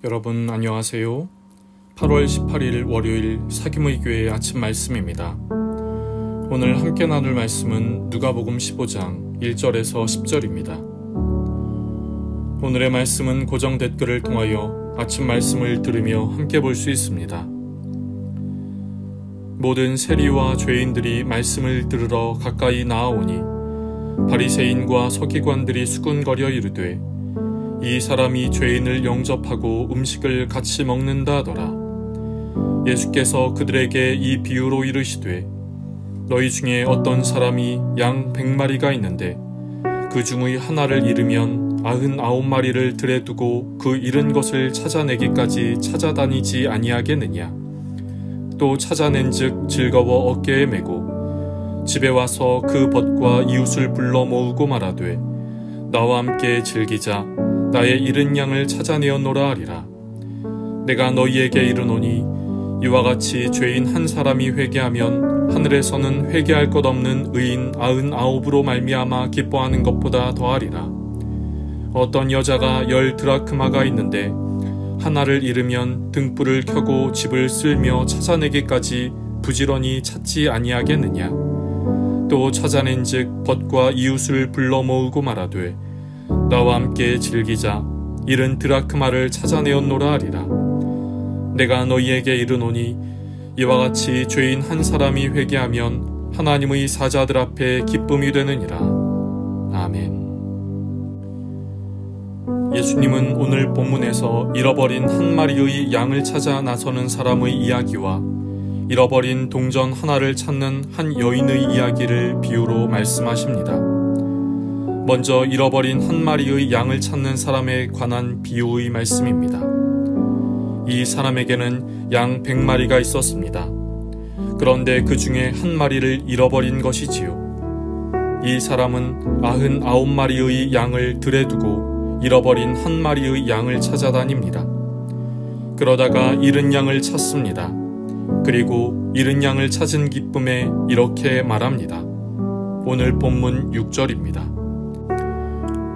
여러분 안녕하세요. 8월 18일 월요일 사김의 교회 아침 말씀입니다. 오늘 함께 나눌 말씀은 누가복음 15장 1절에서 10절입니다. 오늘의 말씀은 고정 댓글을 통하여 아침 말씀을 들으며 함께 볼 수 있습니다. 모든 세리와 죄인들이 말씀을 들으러 가까이 나아오니 바리새인과 서기관들이 수군거려 이르되 이 사람이 죄인을 영접하고 음식을 같이 먹는다 하더라. 예수께서 그들에게 이 비유로 이르시되 너희 중에 어떤 사람이 양 100마리가 있는데 그 중의 하나를 잃으면 99마리를 들에 두고 그 잃은 것을 찾아내기까지 찾아다니지 아니하겠느냐. 또 찾아낸즉 즐거워 어깨에 메고 집에 와서 그 벗과 이웃을 불러 모으고 말하되 나와 함께 즐기자. 나의 잃은 양을 찾아내었노라 하리라. 내가 너희에게 이르노니 이와 같이 죄인 한 사람이 회개하면 하늘에서는 회개할 것 없는 의인 99으로 말미암아 기뻐하는 것보다 더하리라. 어떤 여자가 10 드라크마가 있는데 하나를 잃으면 등불을 켜고 집을 쓸며 찾아내기까지 부지런히 찾지 아니하겠느냐. 또 찾아낸즉 벗과 이웃을 불러 모으고 말하되 나와 함께 즐기자. 잃은 드라크마를 찾아내었노라 하리라. 내가 너희에게 이르노니 이와 같이 죄인 한 사람이 회개하면 하나님의 사자들 앞에 기쁨이 되느니라. 아멘. 예수님은 오늘 본문에서 잃어버린 한 마리의 양을 찾아 나서는 사람의 이야기와 잃어버린 동전 하나를 찾는 한 여인의 이야기를 비유로 말씀하십니다. 먼저 잃어버린 한 마리의 양을 찾는 사람에 관한 비유의 말씀입니다. 이 사람에게는 양 100마리가 있었습니다. 그런데 그 중에 한 마리를 잃어버린 것이지요. 이 사람은 99마리의 양을 들에 두고 잃어버린 한 마리의 양을 찾아다닙니다. 그러다가 잃은 양을 찾습니다. 그리고 잃은 양을 찾은 기쁨에 이렇게 말합니다. 오늘 본문 6절입니다.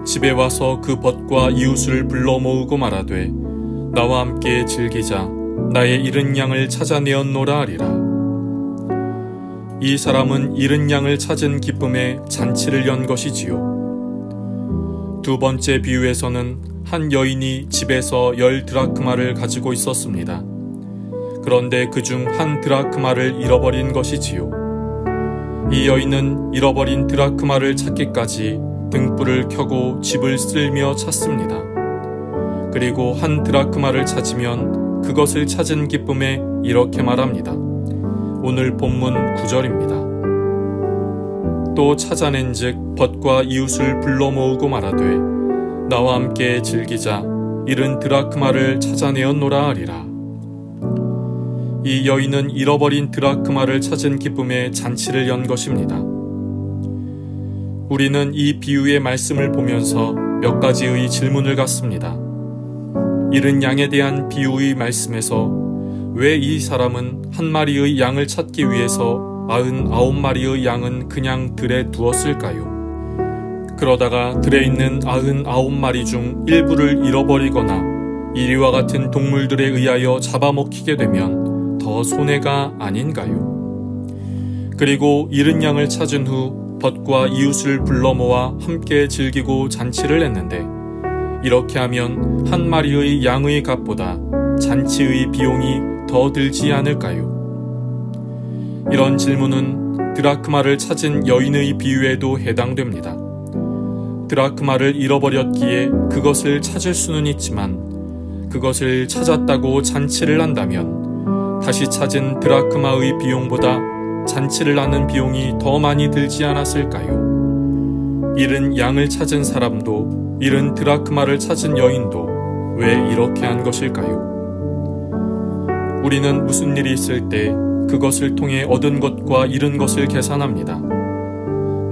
집에 와서 그 벗과 이웃을 불러 모으고 말하되 나와 함께 즐기자. 나의 잃은 양을 찾아내었노라 하리라. 이 사람은 잃은 양을 찾은 기쁨에 잔치를 연 것이지요. 두 번째 비유에서는 한 여인이 집에서 10 드라크마를 가지고 있었습니다. 그런데 그중 한 드라크마를 잃어버린 것이지요. 이 여인은 잃어버린 드라크마를 찾기까지 등불을 켜고 집을 쓸며 찾습니다. 그리고 한 드라크마를 찾으면 그것을 찾은 기쁨에 이렇게 말합니다. 오늘 본문 9절입니다. 또 찾아낸즉 벗과 이웃을 불러 모으고 말하되 나와 함께 즐기자. 잃은 드라크마를 찾아내었노라 하리라. 이 여인은 잃어버린 드라크마를 찾은 기쁨에 잔치를 연 것입니다. 우리는 이 비유의 말씀을 보면서 몇 가지의 질문을 갖습니다. 잃은 양에 대한 비유의 말씀에서 왜 이 사람은 한 마리의 양을 찾기 위해서 99마리의 양은 그냥 들에 두었을까요? 그러다가 들에 있는 99마리 중 일부를 잃어버리거나 이리와 같은 동물들에 의하여 잡아먹히게 되면 더 손해가 아닌가요? 그리고 잃은 양을 찾은 후 벗과 이웃을 불러 모아 함께 즐기고 잔치를 했는데 이렇게 하면 한 마리의 양의 값보다 잔치의 비용이 더 들지 않을까요? 이런 질문은 드라크마를 찾은 여인의 비유에도 해당됩니다. 드라크마를 잃어버렸기에 그것을 찾을 수는 있지만 그것을 찾았다고 잔치를 한다면 다시 찾은 드라크마의 비용보다 잔치를 하는 비용이 더 많이 들지 않았을까요? 잃은 양을 찾은 사람도 잃은 드라크마를 찾은 여인도 왜 이렇게 한 것일까요? 우리는 무슨 일이 있을 때 그것을 통해 얻은 것과 잃은 것을 계산합니다.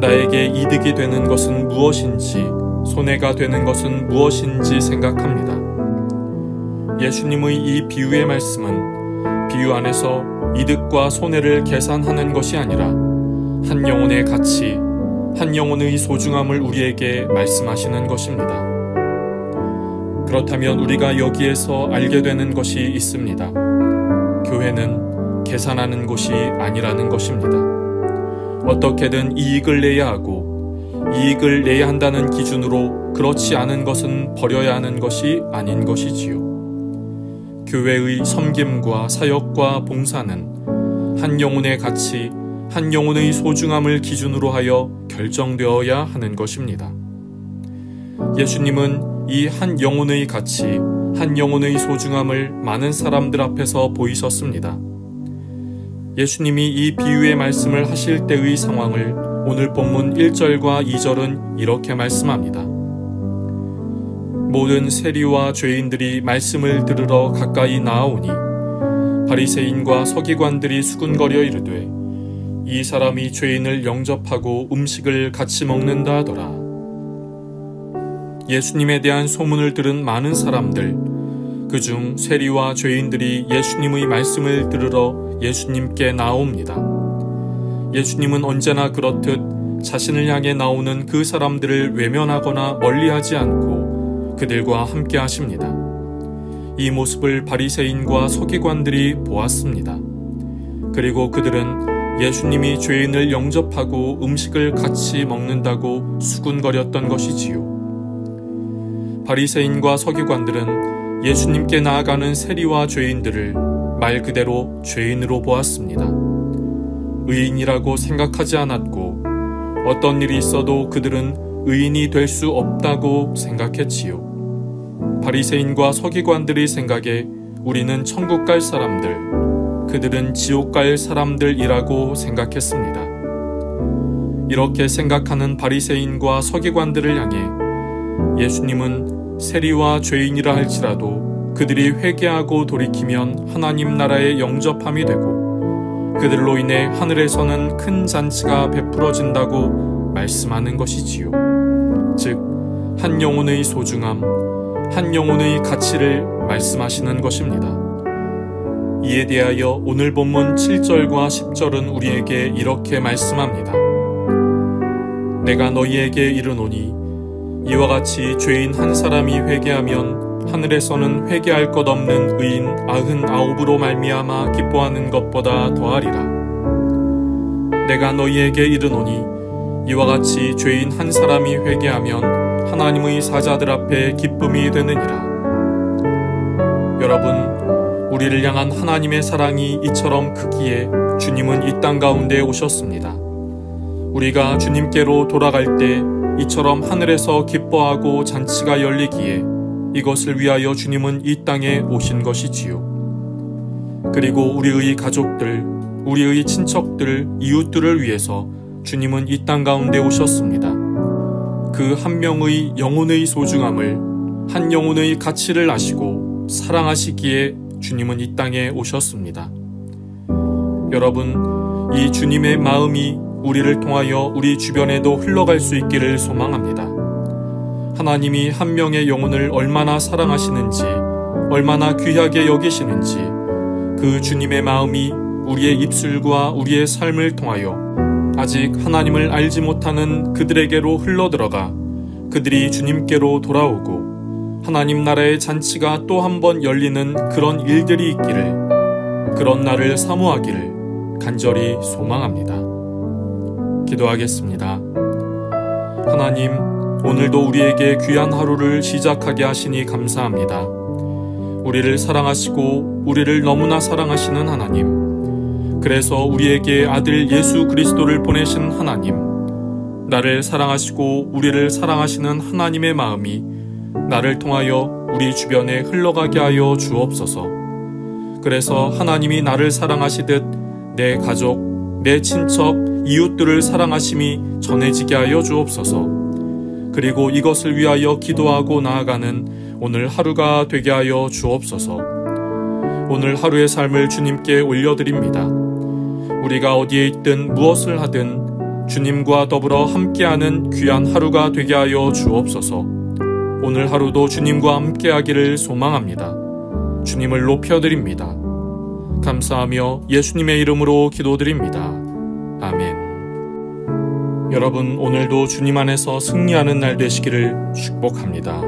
나에게 이득이 되는 것은 무엇인지 손해가 되는 것은 무엇인지 생각합니다. 예수님의 이 비유의 말씀은 비유 안에서 이득과 손해를 계산하는 것이 아니라 한 영혼의 가치, 한 영혼의 소중함을 우리에게 말씀하시는 것입니다. 그렇다면 우리가 여기에서 알게 되는 것이 있습니다. 교회는 계산하는 곳이 아니라는 것입니다. 어떻게든 이익을 내야 하고 이익을 내야 한다는 기준으로 그렇지 않은 것은 버려야 하는 것이 아닌 것이지요. 교회의 섬김과 사역과 봉사는 한 영혼의 가치, 한 영혼의 소중함을 기준으로 하여 결정되어야 하는 것입니다. 예수님은 이 한 영혼의 가치, 한 영혼의 소중함을 많은 사람들 앞에서 보이셨습니다. 예수님이 이 비유의 말씀을 하실 때의 상황을 오늘 본문 1절과 2절은 이렇게 말씀합니다. 모든 세리와 죄인들이 말씀을 들으러 가까이 나아오니 바리새인과 서기관들이 수군거려 이르되 이 사람이 죄인을 영접하고 음식을 같이 먹는다 하더라. 예수님에 대한 소문을 들은 많은 사람들, 그중 세리와 죄인들이 예수님의 말씀을 들으러 예수님께 나옵니다. 예수님은 언제나 그렇듯 자신을 향해 나오는 그 사람들을 외면하거나 멀리하지 않고 그들과 함께 하십니다. 이 모습을 바리새인과 서기관들이 보았습니다. 그리고 그들은 예수님이 죄인을 영접하고 음식을 같이 먹는다고 수군거렸던 것이지요. 바리새인과 서기관들은 예수님께 나아가는 세리와 죄인들을 말 그대로 죄인으로 보았습니다. 의인이라고 생각하지 않았고 어떤 일이 있어도 그들은 의인이 될 수 없다고 생각했지요. 바리새인과 서기관들의 생각에 우리는 천국 갈 사람들, 그들은 지옥 갈 사람들이라고 생각했습니다. 이렇게 생각하는 바리새인과 서기관들을 향해 예수님은 세리와 죄인이라 할지라도 그들이 회개하고 돌이키면 하나님 나라에 영접함이 되고 그들로 인해 하늘에서는 큰 잔치가 베풀어진다고 말씀하는 것이지요. 즉, 한 영혼의 소중함, 한 영혼의 가치를 말씀하시는 것입니다. 이에 대하여 오늘 본문 7절과 10절은 우리에게 이렇게 말씀합니다. 내가 너희에게 이르노니 이와 같이 죄인 한 사람이 회개하면 하늘에서는 회개할 것 없는 의인 99으로 말미암아 기뻐하는 것보다 더하리라. 내가 너희에게 이르노니 이와 같이 죄인 한 사람이 회개하면 하나님의 사자들 앞에 기쁨이 되느니라. 여러분, 우리를 향한 하나님의 사랑이 이처럼 크기에 주님은 이 땅 가운데 오셨습니다. 우리가 주님께로 돌아갈 때 이처럼 하늘에서 기뻐하고 잔치가 열리기에 이것을 위하여 주님은 이 땅에 오신 것이지요. 그리고 우리의 가족들, 우리의 친척들, 이웃들을 위해서 주님은 이 땅 가운데 오셨습니다. 그 한 명의 영혼의 소중함을, 한 영혼의 가치를 아시고 사랑하시기에 주님은 이 땅에 오셨습니다. 여러분, 이 주님의 마음이 우리를 통하여 우리 주변에도 흘러갈 수 있기를 소망합니다. 하나님이 한 명의 영혼을 얼마나 사랑하시는지, 얼마나 귀하게 여기시는지 그 주님의 마음이 우리의 입술과 우리의 삶을 통하여 아직 하나님을 알지 못하는 그들에게로 흘러들어가 그들이 주님께로 돌아오고 하나님 나라의 잔치가 또 한 번 열리는 그런 일들이 있기를, 그런 날을 사모하기를 간절히 소망합니다. 기도하겠습니다. 하나님, 오늘도 우리에게 귀한 하루를 시작하게 하시니 감사합니다. 우리를 사랑하시고 우리를 너무나 사랑하시는 하나님, 그래서 우리에게 아들 예수 그리스도를 보내신 하나님, 나를 사랑하시고 우리를 사랑하시는 하나님의 마음이 나를 통하여 우리 주변에 흘러가게 하여 주옵소서. 그래서 하나님이 나를 사랑하시듯 내 가족, 내 친척, 이웃들을 사랑하심이 전해지게 하여 주옵소서. 그리고 이것을 위하여 기도하고 나아가는 오늘 하루가 되게 하여 주옵소서. 오늘 하루의 삶을 주님께 올려드립니다. 우리가 어디에 있든 무엇을 하든 주님과 더불어 함께하는 귀한 하루가 되게 하여 주옵소서. 오늘 하루도 주님과 함께하기를 소망합니다. 주님을 높여드립니다. 감사하며 예수님의 이름으로 기도드립니다. 아멘. 여러분, 오늘도 주님 안에서 승리하는 날 되시기를 축복합니다.